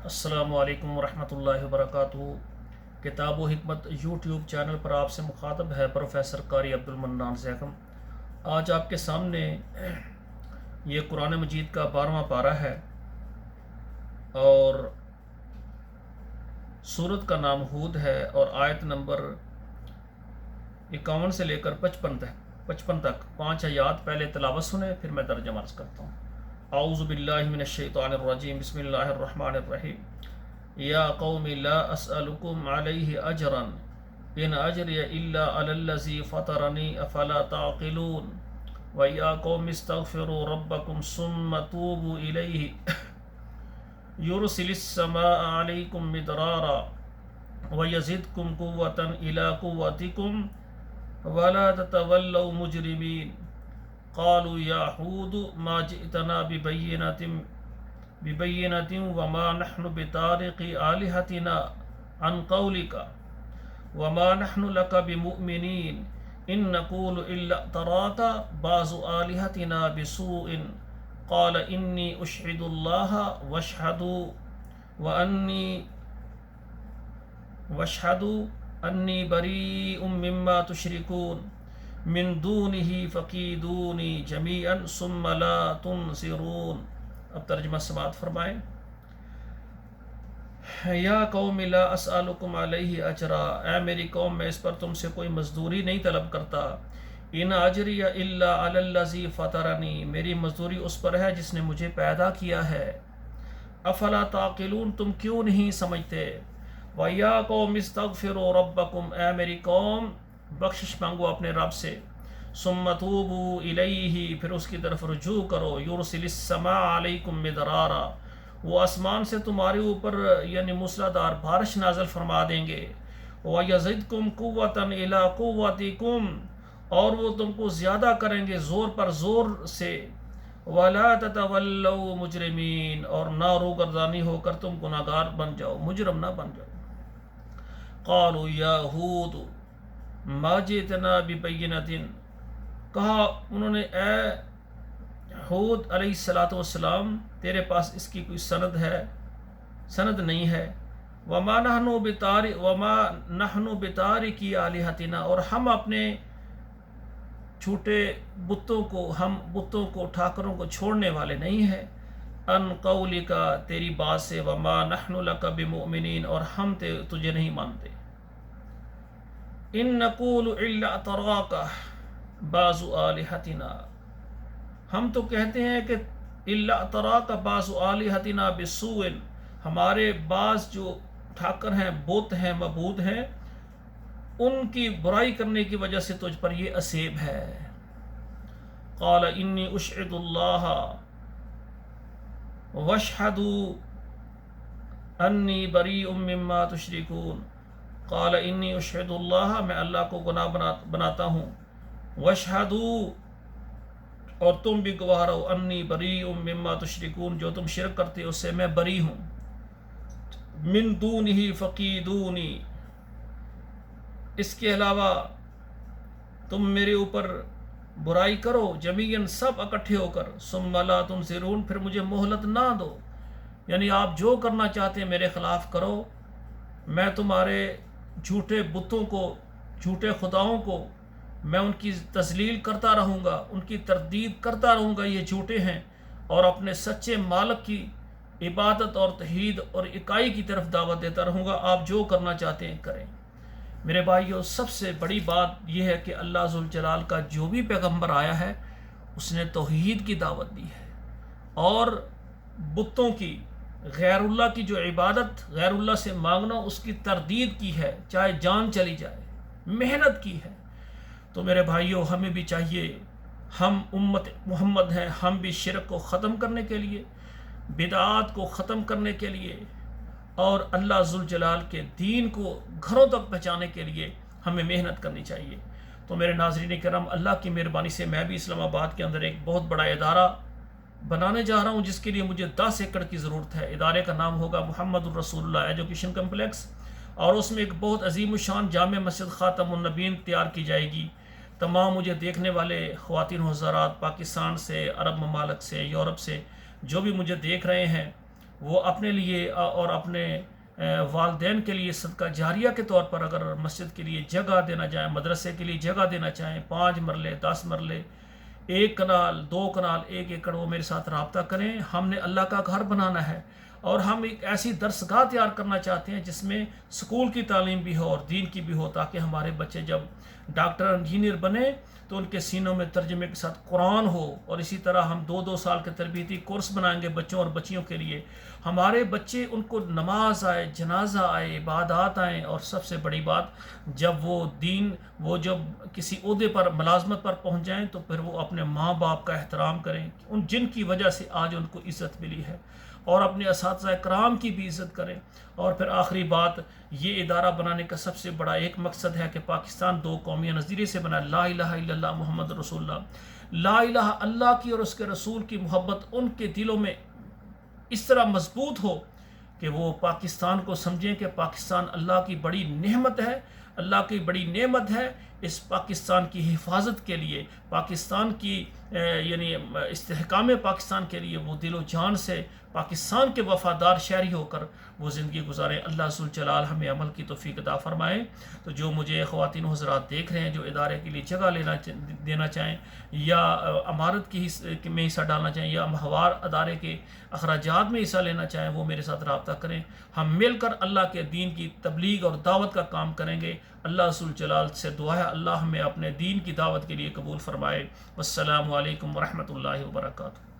السلام علیکم ورحمۃ اللہ وبرکاتہ۔ کتاب و حکمت یوٹیوب چینل پر آپ سے مخاطب ہے پروفیسر قاری عبد المنان زیغم۔ آج آپ کے سامنے یہ قرآن مجید کا 12واں پارہ ہے اور سورت کا نام ہود ہے اور آیت نمبر 51 سے لے کر 55 تک 5 آیات پہلے تلاوت سنیں، پھر میں ترجمہ عرض کرتا ہوں۔ اعوذ باللہ من الشیطان الرجیم، بسم اللہ الرحمن الرحیم۔ یا قوم لا اسألکم علیہ اجرا ان اجری الا علی الذی فطرنی افلا تعقلون ویا قوم استغفروا ربکم ثم توبوا الیہ یرسل السماء علیکم مدرارا ویزدکم قوة الی قوتکم ولا تتولوا مجرمین قالوا یا ہود ما جئتنا ببینۃ وما نحن بتارقی آلہتنا عن قولک وما نحن لک بمؤمنین ان نقول الا اعتراک بعض آلہتنا بسوء قال انی اشہد اللہ واشہدوا انی بریء مما تشرکون من دونہ فکیدونی جمیعا ثم لا تنصرون۔ اب ترجمہ سماعت فرمائیں۔ یا قوم لا اسألکم علیہ اجرا، اے میری قوم میں اس پر تم سے کوئی مزدوری نہیں طلب کرتا۔ ان اجری الا علی الذی فطرنی، میری مزدوری اس پر ہے جس نے مجھے پیدا کیا ہے۔ افلا تعقلون، تم کیوں نہیں سمجھتے۔ وَيَا قَوْمِ اسْتَغْفِرُوا رَبَّكُمْ، اے میری قوم بخشش مانگو اپنے رب سے۔ ثُمَّ تُوبُوا إِلَيْهِ، پھر اس کی طرف رجوع کرو۔ يُرْسِلِ السَّمَاءَ عَلَيْكُمْ مِدْرَارًا، وہ آسمان سے تمہارے اوپر یعنی موسلادھار بارش نازل فرما دیں گے۔ وَيَزِدْكُمْ قُوَّةً إِلَىٰ قُوَّتِكُمْ، اور وہ تم کو زیادہ کریں گے زور پر زور سے۔ وَلَا تَتَوَلَّوْا مُجْرِمِينَ، اور نہ روگردانی ہو کر تم گناہگار بن جاؤ، مجرم نہ بن جاؤ۔ قالوا یا ہود ما جئتنا ببینۃ، کہا انہوں نے اے ہود علیہ السلام تیرے پاس اس کی کوئی سند نہیں ہے۔ وما نحن بتارکی آلہتنا، اور ہم اپنے چھوٹے بتوں کو ٹھاکروں کو چھوڑنے والے نہیں ہیں۔ ان قولک، تیری بات سے۔ وما نحن لک بمؤمنین، اور ہم تجھے نہیں مانتے۔ ان نقول الا اعتراک بعض آلہتنا، ہم تو کہتے ہیں کہ الا اعتراک بعض آلہتنا بسوء، ہمارے بعض جو ٹھاکر ہیں، بت ہیں، معبود ہیں، ان کی برائی کرنے کی وجہ سے تجھ پر یہ عصیب ہے۔ قال انی اشہد اللہ واشہدوا انی بریء مما تشرکون، قال انی اشہد اللہ، میں اللہ کو گناہ بناتا ہوں۔ واشہدوا، اور تم بھی گواہ رہو۔ انی بریء مما تشرکون، جو تم شرک کرتے ہو اس سے میں بری ہوں۔ من دونہ فکیدونی، اس کے علاوہ تم میرے اوپر برائی کرو، جمیعاً سب اکٹھے ہو کر۔ ثم لا تنصرون، پھر مجھے مہلت نہ دو، یعنی آپ جو کرنا چاہتے ہیں میرے خلاف کرو، میں تمہارے جھوٹے بتوں کو، جھوٹے خداؤں کو میں ان کی تذلیل کرتا رہوں گا، ان کی تردید کرتا رہوں گا، یہ جھوٹے ہیں، اور اپنے سچے مالک کی عبادت اور توحید اور اکائی کی طرف دعوت دیتا رہوں گا، آپ جو کرنا چاہتے ہیں کریں۔ میرے بھائیو، سب سے بڑی بات یہ ہے کہ اللہ ذوالجلال کا جو بھی پیغمبر آیا ہے اس نے توحید کی دعوت دی ہے، اور بتوں کی، غیر اللہ کی جو عبادت، غیر اللہ سے مانگنا، اس کی تردید کی ہے، چاہے جان چلی جائے، محنت کی ہے۔ تو میرے بھائیو، ہمیں بھی چاہیے، ہم امت محمد ہیں، ہم بھی شرک کو ختم کرنے کے لیے، بدعات کو ختم کرنے کے لیے، اور اللہ ذوالجلال کے دین کو گھروں تک پہنچانے کے لیے ہمیں محنت کرنی چاہیے۔ تو میرے ناظرین کرام، اللہ کی مہربانی سے میں بھی اسلام آباد کے اندر ایک بہت بڑا ادارہ بنانے جا رہا ہوں، جس کے لیے مجھے 10 ایکڑ کی ضرورت ہے۔ ادارے کا نام ہوگا محمد الرسول اللہ ایجوکیشن کمپلیکس، اور اس میں ایک بہت عظیم الشان جامع مسجد خاتم النبیین تیار کی جائے گی۔ تمام مجھے دیکھنے والے خواتین و حضرات، پاکستان سے، عرب ممالک سے، یورپ سے، جو بھی مجھے دیکھ رہے ہیں، وہ اپنے لیے اور اپنے والدین کے لیے صدقہ جاریہ کے طور پر اگر مسجد کے لیے جگہ دینا چاہیں، مدرسے کے لیے جگہ دینا چاہیں، 5 مرلے 10 مرلے 1 کنال 2 کنال 1 ایکڑ، وہ میرے ساتھ رابطہ کریں. ہم نے اللہ کا گھر بنانا ہے اور ہم ایک ایسی درسگاہ تیار کرنا چاہتے ہیں جس میں سکول کی تعلیم بھی ہو اور دین کی بھی ہو، تاکہ ہمارے بچے جب ڈاکٹر انجینئر بنے تو ان کے سینوں میں ترجمے کے ساتھ قرآن ہو. اور اسی طرح ہم 2 سال کے تربیتی کورس بنائیں گے بچوں اور بچیوں کے لیے. ہمارے بچے ان کو نماز آئے، جنازہ آئے، عبادات آئیں، اور سب سے بڑی بات جب وہ جب کسی عہدے پر ملازمت پر پہنچ جائیں تو پھر وہ اپنے ماں باپ کا احترام کریں، جن کی وجہ سے آج ان کو عزت ملی ہے، اور اپنے اساتذہ کرام کی بھی عزت کریں. اور پھر آخری بات، یہ ادارہ بنانے کا سب سے بڑا ایک مقصد ہے کہ پاکستان 2 قومی نظریے سے بنا. لا الہ الا اللہ محمد رسول اللہ، لا الہ اللہ کی اور اس کے رسول کی محبت ان کے دلوں میں اس طرح مضبوط ہو کہ وہ پاکستان کو سمجھیں کہ پاکستان اللہ کی بڑی نعمت ہے، اللہ کی بڑی نعمت ہے. اس پاکستان کی حفاظت کے لیے، پاکستان کی یعنی استحکام پاکستان کے لیے وہ دل و جان سے پاکستان کے وفادار شہری ہو کر وہ زندگی گزاریں. اللہ ذوالجلال ہمیں عمل کی توفیق عطا فرمائے. تو جو مجھے خواتین و حضرات دیکھ رہے ہیں جو ادارے کے لیے جگہ دینا چاہیں یا عمارت کی میں حصہ ڈالنا چاہیں یا ماہوار ادارے کے اخراجات میں حصہ لینا چاہیں، وہ میرے ساتھ رابطہ کریں. ہم مل کر اللہ کے دین کی تبلیغ اور دعوت کا کام کریں گے. اللہ ذوالجلال سے دعا ہے اللہ ہمیں اپنے دین کی دعوت کے لیے قبول فرمائے. والسلام علیکم ورحمۃ اللہ وبرکاتہ.